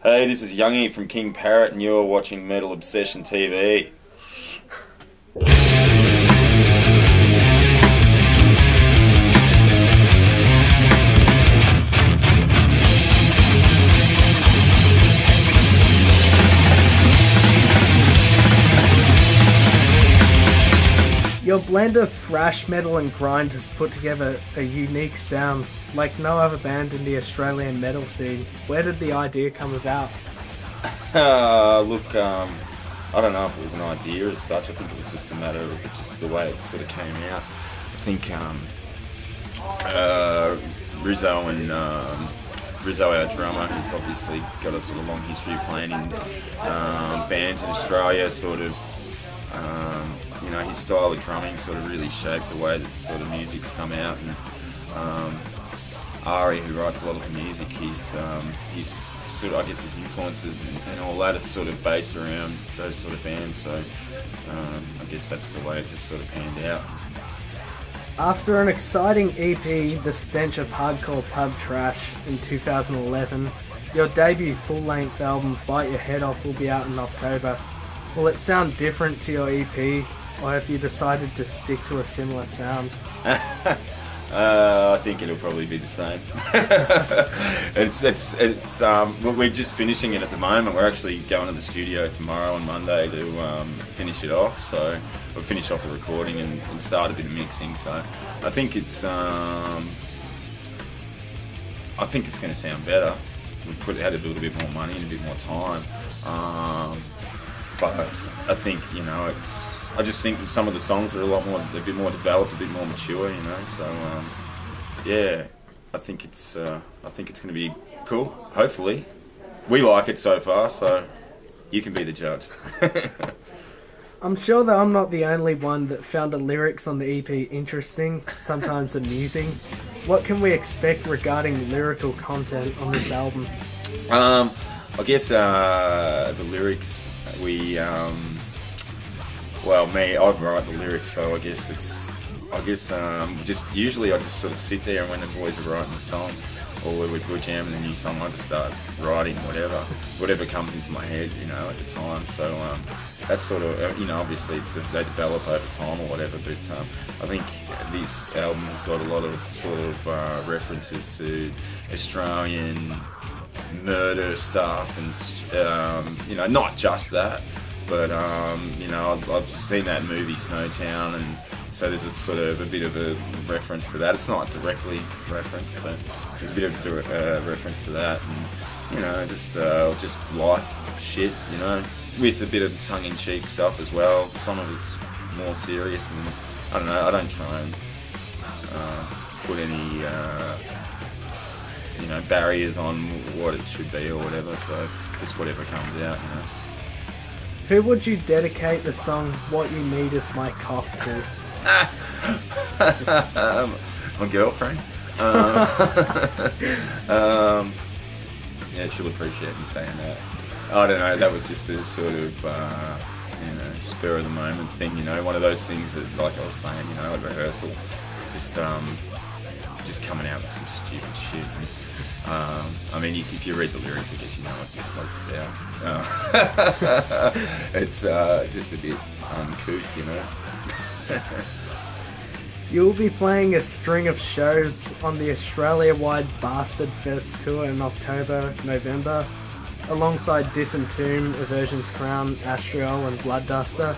Hey, this is Youngie from King Parrot, and you're watching Metal Obsession TV. Your blend of thrash metal and grind has put together a unique sound like no other band in the Australian metal scene. Where did the idea come about? Look, I don't know if it was an idea as such. I think it was just a matter of just the way it sort of came out. I think Rizzo, our drummer, who's obviously got a sort of long history of playing in bands in Australia, sort of, you know, his style of drumming sort of really shaped the way that sort of music's come out. And Ari, who writes a lot of the music, he's sort of, I guess his influences and all that are sort of based around those sort of bands. So I guess that's the way it just sort of panned out. After an exciting EP, The Stench of Hardcore Pub Trash, in 2011, your debut full-length album, Bite Your Head Off, will be out in October. Will it sound different to your EP, or have you decided to stick to a similar sound? I think it'll probably be the same. We're just finishing it at the moment. We're actually going to the studio tomorrow and Monday to finish it off. So we'll finish off the recording and start a bit of mixing. So I think it's going to sound better. We had a little bit more money and a bit more time. But I think, you know, I just think some of the songs are a bit more developed, a bit more mature, you know. So yeah, I think it's going to be cool. Hopefully, we like it so far, so you can be the judge. I'm sure that I'm not the only one that found the lyrics on the EP interesting, sometimes amusing. What can we expect regarding lyrical content on this album? I guess the lyrics. Well, I write the lyrics, so I guess usually I just sort of sit there, and when the boys are writing a song, or we're jamming a new song, I just start writing whatever comes into my head, you know, at the time. So that's sort of, you know, obviously they develop over time or whatever, but I think this album has got a lot of sort of references to Australian murder stuff, and you know, not just that, but you know, I've seen that movie Snowtown, and so there's a sort of a bit of a reference to that. It's not directly referenced, but there's a bit of reference to that, and you know, just life shit, you know, with a bit of tongue-in-cheek stuff as well. Some of it's more serious, and I don't know. I don't try and put any you know, barriers on what it should be or whatever, so just whatever comes out, you know. Who would you dedicate the song What You Need Is My Cock to? My girlfriend. Yeah, she'll appreciate me saying that. I don't know, that was just a sort of, you know, spur of the moment thing, you know, one of those things that, like I was saying, you know, at rehearsal, just coming out with some stupid shit. And, I mean, if you read the lyrics, I guess you know what it's about. It's just a bit uncouth, you know. You'll be playing a string of shows on the Australia-wide Bastardfest tour in October, November, alongside Disentomb, Aversion's Crown, Astrial and Bloodduster.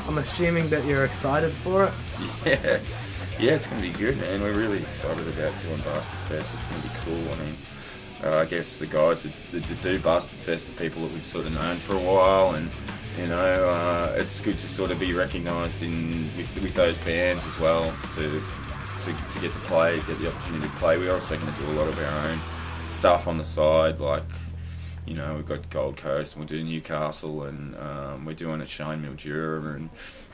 I'm assuming that you're excited for it? Yeah, it's going to be good, man. We're really excited about doing Bastardfest. It's going to be cool. I mean, I guess the guys that do Bastardfest are people that we've sort of known for a while, and you know, it's good to sort of be recognised with those bands as well, to get to play, get the opportunity to play. We're also going to do a lot of our own stuff on the side, like, you know, we've got Gold Coast, and we'll do Newcastle, and we're doing a show in Mildura, and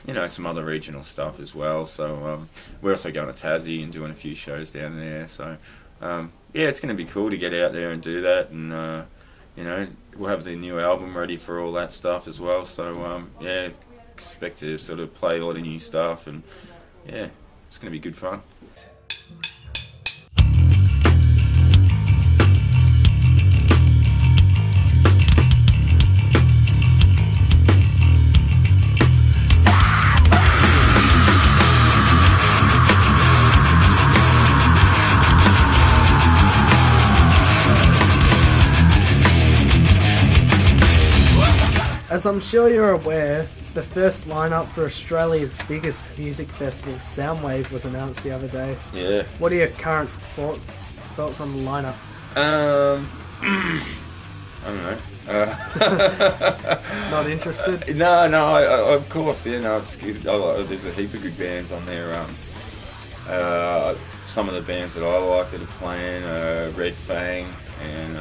you know, some other regional stuff as well. So we're also going to Tassie and doing a few shows down there. So yeah, it's going to be cool to get out there and do that, and you know, we'll have the new album ready for all that stuff as well. So yeah, expect to sort of play a lot of new stuff, and yeah, it's going to be good fun. As I'm sure you're aware, the first lineup for Australia's biggest music festival, Soundwave, was announced the other day. Yeah. What are your current thoughts on the lineup? I don't know. Not interested? No, of course, yeah, no, it's good. There's a heap of good bands on there. Some of the bands that I like that are playing, Red Fang and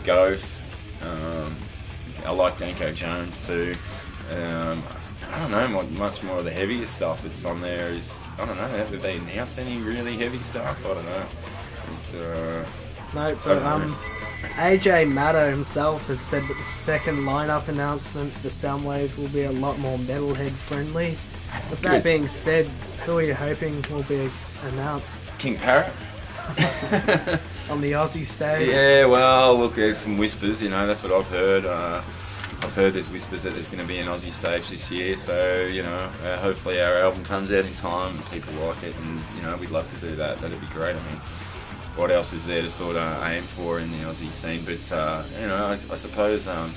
Ghost. I like Danko Jones too. I don't know, much more of the heavier stuff that's on there is, I don't know, have they announced any really heavy stuff? I don't know. No, but AJ Maddo himself has said that the second lineup announcement for Soundwave will be a lot more metalhead friendly. With that being said, who are you hoping will be announced? King Parrot. On the Aussie stage? Yeah, well, look, there's some whispers, you know, that's what I've heard. I've heard there's whispers that there's going to be an Aussie stage this year, so, you know, hopefully our album comes out in time and people like it, and, you know, we'd love to do that. That'd be great. I mean, what else is there to sort of aim for in the Aussie scene? But, you know, I suppose, who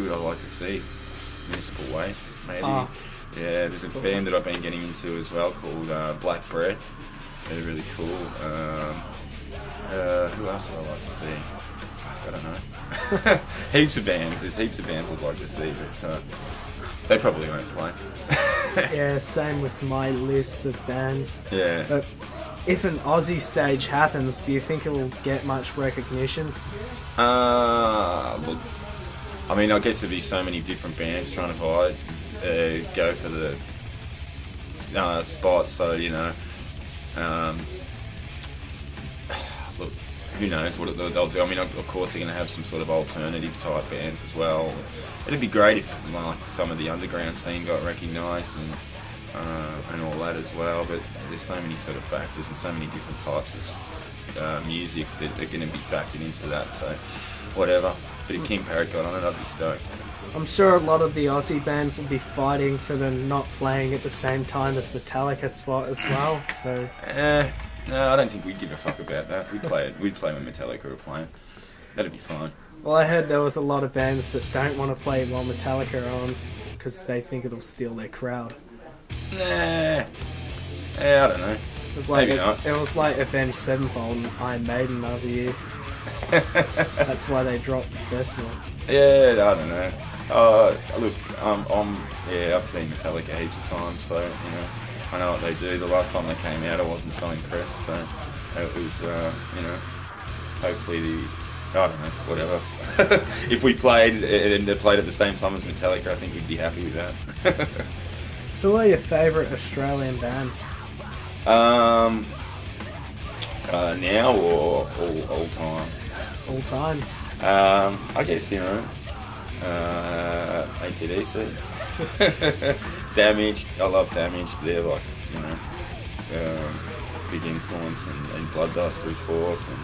would I like to see? Municipal Waste, maybe. Yeah, there's a band that I've been getting into as well called Black Breath. They're really cool. Who else would I like to see? Fuck, I don't know. Heaps of bands. There's heaps of bands I'd like to see, but they probably won't play. Yeah, same with my list of bands. Yeah. But if an Aussie stage happens, do you think it will get much recognition? Look, I mean, I guess there'd be so many different bands trying to go for the spot, so, you know, look, who knows what they'll do. I mean, of course, they're going to have some sort of alternative type bands as well. It'd be great if, like, some of the underground scene got recognised and all that as well, but there's so many sort of factors and so many different types of music that are going to be factored into that, so whatever. But if King Parrot got on it, I'd be stoked. I'm sure a lot of the Aussie bands will be fighting for them not playing at the same time as Metallica spot as well, so... No, I don't think we'd give a fuck about that. We'd play when Metallica were playing. That'd be fine. Well, I heard there was a lot of bands that don't want to play while Metallica are on because they think it'll steal their crowd. Nah. Yeah, I don't know. Maybe not. It was like Avenged Sevenfold and Iron Maiden the other year. That's why they dropped the festival. Yeah, I don't know. Look, I've seen Metallica heaps of times, so, you know, I know what they do. The last time they came out, I wasn't so impressed, so it was, you know, hopefully I don't know, whatever. If we played and they played at the same time as Metallica, I think we'd be happy with that. So what are your favourite Australian bands? Now or all time? All time. I guess, you know, AC/DC. Damaged. I love Damaged. They're like, you know, big influence, and Bloodduster, of course, and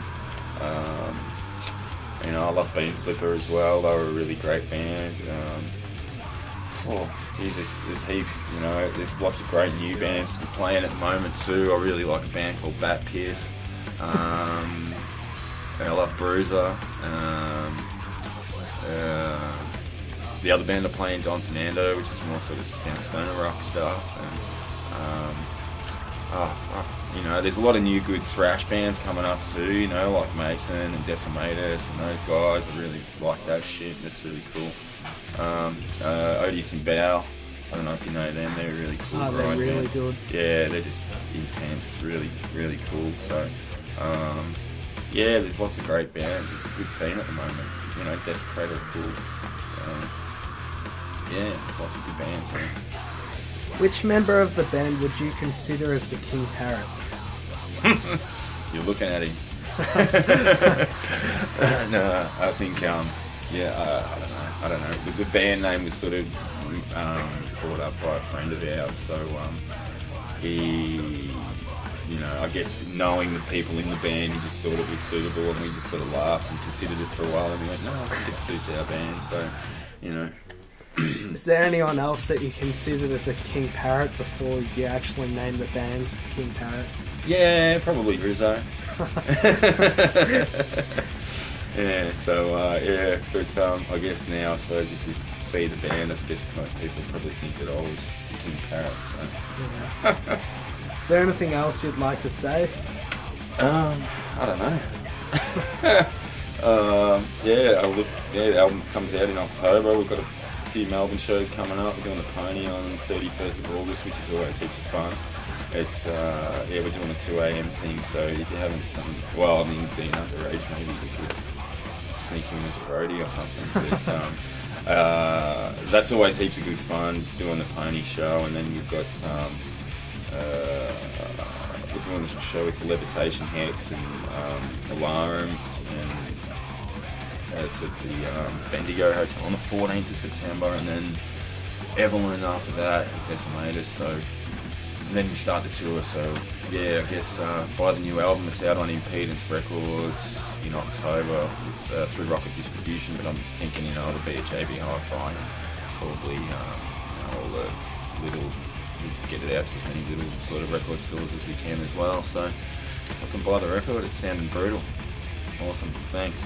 you know, I love Bean Flipper as well. They were a really great band. Jesus, there's heaps, you know, there's lots of great new bands playing at the moment too. I really like a band called Bat Pierce. I love Bruiser. The other band I play in Don Fernando, which is more sort of stoner rock stuff. And, you know, there's a lot of new good thrash bands coming up too, you know, like Mason and Decimatus and those guys. I really like that shit. That's really cool. Odious and Bow, I don't know if you know them, they're really cool. Oh, they're really good. Yeah, they're just intense, really, really cool. So, yeah, there's lots of great bands. It's a good scene at the moment. You know, Desecrator are cool. Yeah, there's lots of good bands, man. Which member of the band would you consider as the King Parrot? You're looking at him. No, I think, I don't know. The band name was sort of thought up by a friend of ours, so he, you know, I guess knowing the people in the band, he just thought it was suitable, and we just sort of laughed and considered it for a while, and we went, no, I think it suits our band, so, you know. Is there anyone else that you considered as a King Parrot before you actually named the band King Parrot? Yeah, probably Rizzo. Yeah, so yeah, but I guess now I suppose if you see the band, I guess most people probably think that I was King Parrot. So. Yeah. Is there anything else you'd like to say? I don't know. The album comes out in October. We've got a few Melbourne shows coming up. We're doing the Pony on 31st of August, which is always heaps of fun. It's we're doing a 2 AM thing, so if you haven't being underage, maybe we could sneak in as a roadie or something. But that's always heaps of good fun, doing the Pony show, and then we've got we're doing a show with Levitation Hex and Alarum, and it's at the Bendigo Hotel on the 14th of September, and then Evelyn after that with Decimators. So and then we start the tour. So yeah, I guess buy the new album. It's out on Impedance Records in October with through Rocket Distribution. But I'm thinking it'll be at JB Hi-Fi and probably all the little. We get it out to as many little sort of record stores as we can as well. So if I can buy the record, it's sounding brutal. Awesome, thanks.